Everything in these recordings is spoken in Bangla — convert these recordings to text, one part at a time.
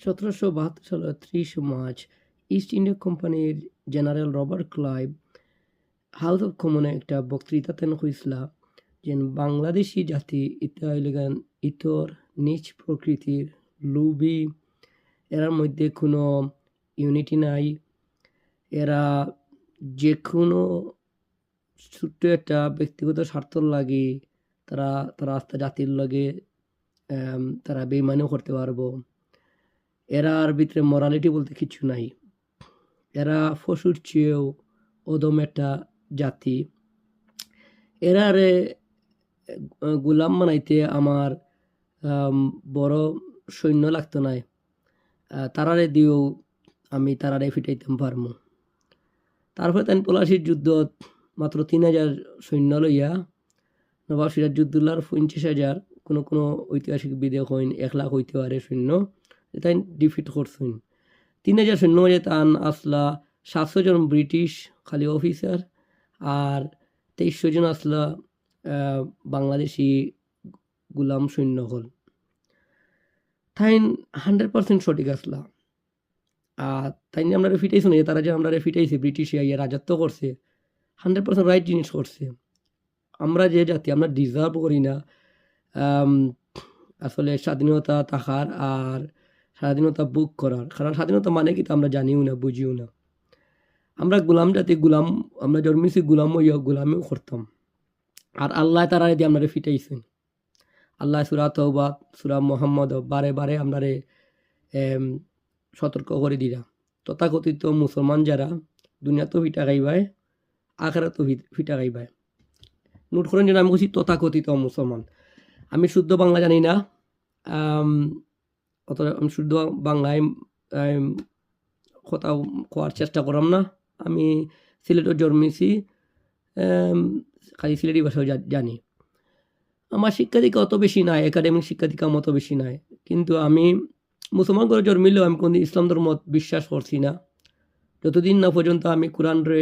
1772 সালের 30 মার্চ ইস্ট ইন্ডিয়া কোম্পানির general Robert Clive House of কমনে একটা বক্তৃতাতেন কইসলা যে বাংলাদেশি জাতি ইতালিগান ইতর নিচ প্রকৃতির লুবি, এরার মধ্যে কোনো ইউনিটি নাই। এরা যে কোনো ছোট্ট একটা ব্যক্তিগত স্বার্থর লাগে তারা আস্থা জাতির লগে তারা বেইমানিও করতে পারবো। এরার ভিতরে মরালিটি বলতে কিছু নাই। এরা পশুর চেয়েও অদম একটা জাতি। এরারে গোলাম বানাইতে আমার বড় সৈন্য লাগতো নাই। তারারে দিয়েও আমি তারারে ফিটাইতাম পারমু। তারপরে তাই পলাশির যুদ্ধ মাত্র 3000 সৈন্য লইয়া নবাব সিরাজউদ্দৌলার 50,000 কোনো কোনো ঐতিহাসিক বিদে হইন 1 লাখ হইতে পারে সৈন্য তাই ডিফিট করছেন। 3000 সৈন্য মাঝে তান আসলা 700 জন ব্রিটিশ খালি অফিসার আর 2300 জন আসলা বাংলাদেশি গুলাম সৈন্য হল। তাই 100% সঠিক আসলা। আর তাই আমরা ফিটাইছি না, তারা যে আমরা ফিটাইছে ব্রিটিশ ইয়ে রাজত্ব করছে 100% রাইট জিনিস করছে। আমরা যে জাতি আমরা ডিজার্ভ করি না আসলে স্বাধীনতা থাকার আর স্বাধীনতা বুক করার। কারণ স্বাধীনতা মানে কি আমরা জানিও না, বুঝিও না। আমরা গোলাম জাতি, গোলাম আমরা জন্মেছি গোলাম হইয়া গোলামিও করতাম। আর আল্লাহ তারা দিয়ে আমরা ফিটাইছেন। আল্লাহ সূরা তাওবা সূরা মুহাম্মদ বারে বারে আমরারে সতর্ক করে দিরা তথাকথিত মুসলমান যারা দুনিয়াতেও ফিটা খাইবায় আখিরাতেও ফিটা খাইবায়। নোট করেন যেন আমি বলছি তথাকথিত মুসলমান। আমি শুদ্ধ বাংলা জানি না, অত আমি শুদ্ধ বাংলায় কথা কোয়ার চেষ্টা করলাম না। আমি সিলেটও জন্মেছি, খালি সিলেটি ভাষাও জানি। আমার শিক্ষা দীক্ষা অত বেশি নাই, একাডেমিক শিক্ষা দীক্ষা অত বেশি নাই। কিন্তু আমি মুসলমান করে জন্মিলেও আমি কোনদিন ইসলাম ধর্ম বিশ্বাস করছি না যতদিন না পর্যন্ত আমি কোরআনরে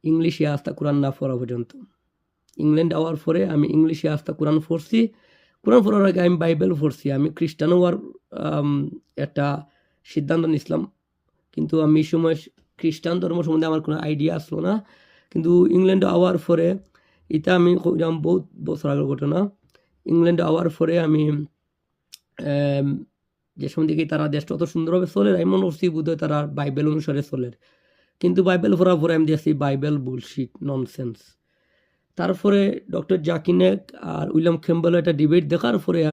ইংলিশে আস্থা কোরআন না পড়া পর্যন্ত। ইংল্যান্ড আওয়ার পরে আমি ইংলিশে আস্থা কোরআন পড়ছি। কোরআন পড়ার আগে আমি বাইবেল পড়ছি। আমি খ্রিস্টান হওয়ার একটা সিদ্ধান্ত নিয়েছিলাম, কিন্তু আমি এই সময় খ্রিস্টান ধর্ম সম্বন্ধে আমার কোনো আইডিয়া আসলো না। কিন্তু ইংল্যান্ড আওয়ার পরে এটা আমি বহুত বছর আগের ঘটনা। ইংল্যান্ড আওয়ার পরে আমি যে সময় দেখি তারা দেশটা অত সুন্দরভাবে চলে, আমি মনে করছি বোধহয় তারা বাইবেল অনুসারে চলে। কিন্তু বাইবেল পড়ার পরে আমি দেখছি বাইবেল বুলশিট, ননসেন্স। তারপরে ডক্টর জাকির নায়েক আর উইলিয়াম ক্যাম্বেল একটা ডিবেট দেখার পরে